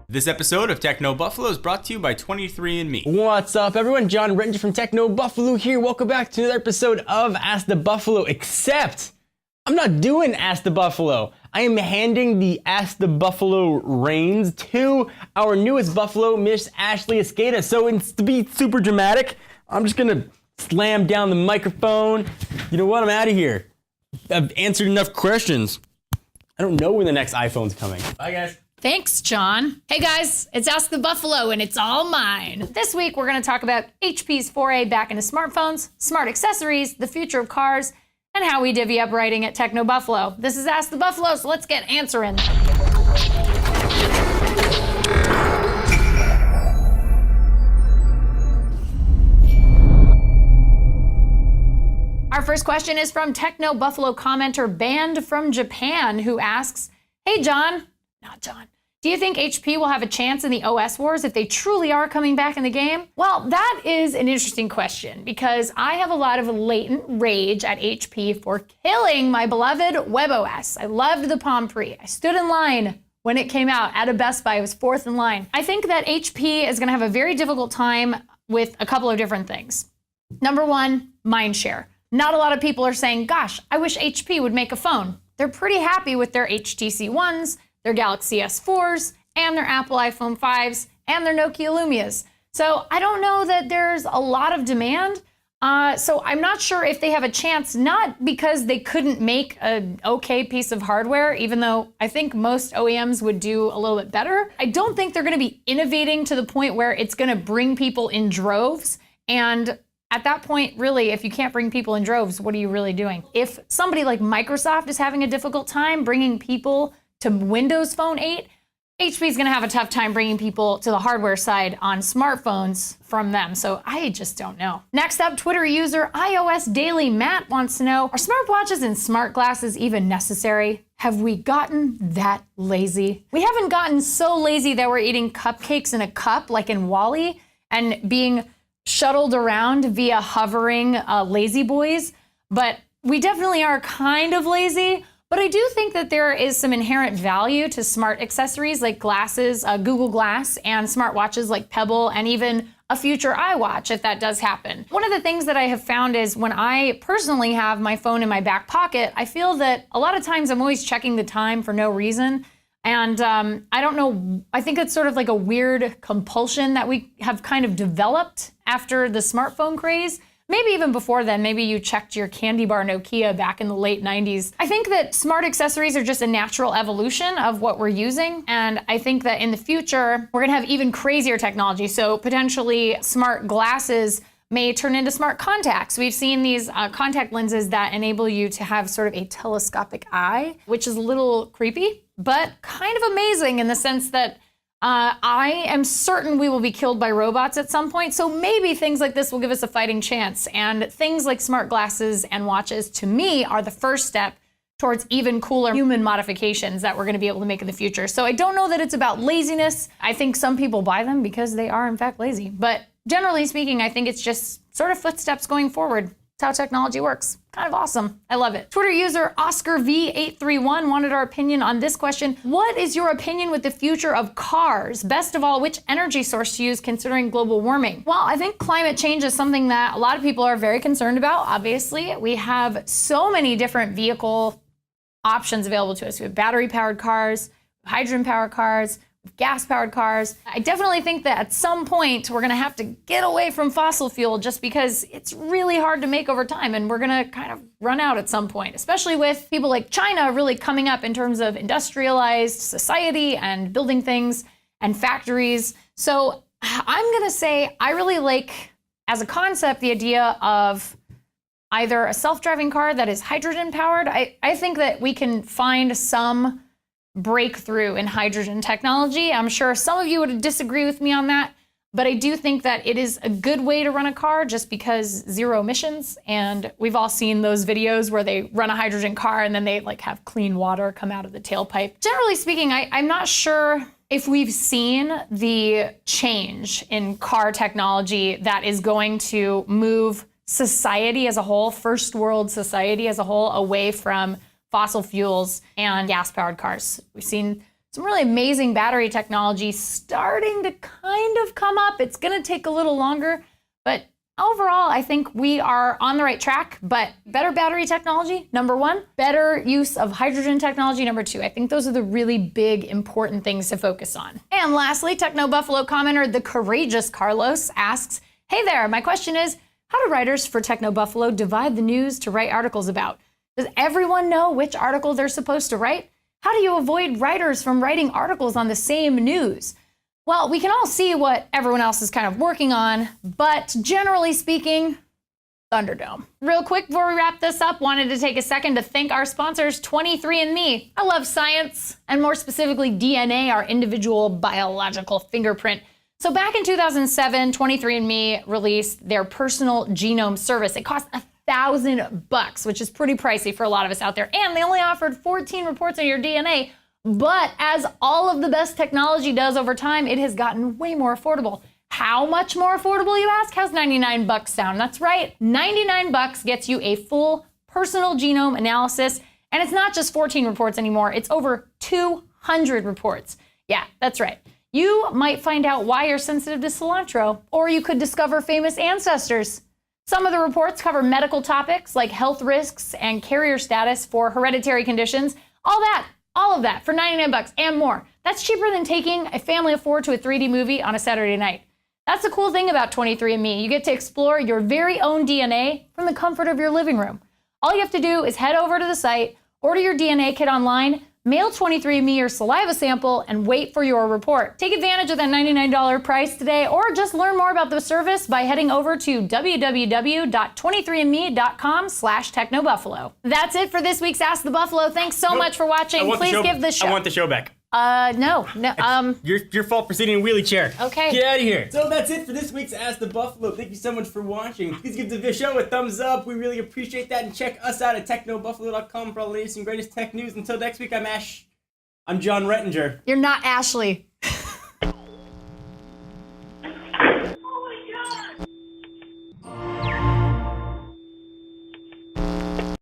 This episode of Techno Buffalo is brought to you by 23andMe. What's up, everyone? John Rettinger from Techno Buffalo here. Welcome back to another episode of Ask the Buffalo, except I'm not doing Ask the Buffalo. I am handing the Ask the Buffalo reins to our newest Buffalo, Miss Ashley Escada. So to be super dramatic, I'm just gonna slam down the microphone. You know what? I'm out of here. I've answered enough questions. I don't know when the next iPhone's coming. Bye, guys. Thanks, John. Hey guys, it's Ask the Buffalo and it's all mine. This week we're going to talk about HP's foray back into smartphones, smart accessories, the future of cars, and how we divvy up writing at Techno Buffalo. This is Ask the Buffalo, so let's get answering. Our first question is from Techno Buffalo commenter Banned from Japan, who asks, "Hey John," not John, "do you think HP will have a chance in the OS wars if they truly are coming back in the game?" Well, that is an interesting question because I have a lot of latent rage at HP for killing my beloved WebOS. I loved the Palm Pre. I stood in line when it came out at a Best Buy. I was fourth in line. I think that HP is going to have a very difficult time with a couple of different things. Number one, mindshare. Not a lot of people are saying, gosh, I wish HP would make a phone. They're pretty happy with their HTC Ones, their Galaxy S4s, and their Apple iPhone 5s, and their Nokia Lumias. So I don't know that there's a lot of demand. So I'm not sure if they have a chance, not because they couldn't make an okay piece of hardware, even though I think most OEMs would do a little bit better. I don't think they're gonna be innovating to the point where it's gonna bring people in droves. And at that point, really, if you can't bring people in droves, what are you really doing? If somebody like Microsoft is having a difficult time bringing people to Windows Phone 8, HP is going to have a tough time bringing people to the hardware side on smartphones from them. So I just don't know. Next up, Twitter user iOS Daily Matt wants to know, are smartwatches and smart glasses even necessary? Have we gotten that lazy? We haven't gotten so lazy that we're eating cupcakes in a cup like in WALL-E and being shuttled around via hovering lazy boys, but we definitely are kind of lazy. But I do think that there is some inherent value to smart accessories like glasses, Google Glass, and smartwatches like Pebble, and even a future iWatch if that does happen. One of the things that I have found is when I personally have my phone in my back pocket, I feel that a lot of times I'm always checking the time for no reason. And I don't know, I think it's sort of like a weird compulsion that we have kind of developed after the smartphone craze. Maybe even before then, maybe you checked your candy bar Nokia back in the late 90s. I think that smart accessories are just a natural evolution of what we're using. And I think that in the future, we're gonna have even crazier technology. So potentially smart glasses may turn into smart contacts. We've seen these contact lenses that enable you to have sort of a telescopic eye, which is a little creepy, but kind of amazing in the sense that I am certain we will be killed by robots at some point. So maybe things like this will give us a fighting chance. And things like smart glasses and watches, to me, are the first step towards even cooler human modifications that we're going to be able to make in the future. So I don't know that it's about laziness. I think some people buy them because they are in fact lazy. But generally speaking, I think it's just sort of footsteps going forward. That's how technology works. Kind of awesome. I love it. Twitter user OscarV831 wanted our opinion on this question. What is your opinion with the future of cars? Best of all, which energy source to use considering global warming? Well, I think climate change is something that a lot of people are very concerned about. Obviously, we have so many different vehicle options available to us. We have battery-powered cars, hydrogen-powered cars, gas-powered cars. I definitely think that at some point we're gonna have to get away from fossil fuel just because it's really hard to make over time and we're gonna kind of run out at some point, especially with people like China really coming up in terms of industrialized society and building things and factories. So I'm gonna say I really like, as a concept, the idea of either a self-driving car that is hydrogen powered. I think that we can find some breakthrough in hydrogen technology. I'm sure some of you would disagree with me on that, but I do think that it is a good way to run a car just because zero emissions. And we've all seen those videos where they run a hydrogen car and then they like have clean water come out of the tailpipe. Generally speaking, I'm not sure if we've seen the change in car technology that is going to move society as a whole, first world society as a whole, away from fossil fuels and gas-powered cars. We've seen some really amazing battery technology starting to kind of come up. It's going to take a little longer, but overall, I think we are on the right track. But better battery technology, number one. Better use of hydrogen technology, number two. I think those are the really big, important things to focus on. And lastly, Techno Buffalo commenter, the courageous Carlos, asks, hey there, my question is, how do writers for Techno Buffalo divide the news to write articles about? Does everyone know which article they're supposed to write? How do you avoid writers from writing articles on the same news? Well, we can all see what everyone else is kind of working on, but generally speaking, Thunderdome. Real quick before we wrap this up, wanted to take a second to thank our sponsors, 23andMe. I love science, and more specifically DNA, our individual biological fingerprint. So back in 2007, 23andMe released their personal genome service. It cost $1,000, which is pretty pricey for a lot of us out there. And they only offered 14 reports on your DNA. But as all of the best technology does over time, it has gotten way more affordable. How much more affordable, you ask? How's $99 sound? That's right. $99 gets you a full personal genome analysis. And it's not just 14 reports anymore. It's over 200 reports. Yeah, that's right. You might find out why you're sensitive to cilantro, or you could discover famous ancestors. Some of the reports cover medical topics like health risks and carrier status for hereditary conditions. All of that for $99 and more. That's cheaper than taking a family of four to a 3D movie on a Saturday night. That's the cool thing about 23andMe. You get to explore your very own DNA from the comfort of your living room. All you have to do is head over to the site, order your DNA kit online, mail 23andMe your saliva sample, and wait for your report. Take advantage of that $99 price today, or just learn more about the service by heading over to www.23andme.com/technobuffalo. That's it for this week's Ask the Buffalo. Thanks so much for watching. Please give the show. I want the show back. No. Your fault for sitting in a wheelie chair. Okay. Get out of here. So that's it for this week's Ask the Buffalo. Thank you so much for watching. Please give the show a thumbs up. We really appreciate that. And check us out at technobuffalo.com for all the latest and greatest tech news. Until next week, I'm John Rettinger. You're not Ashley.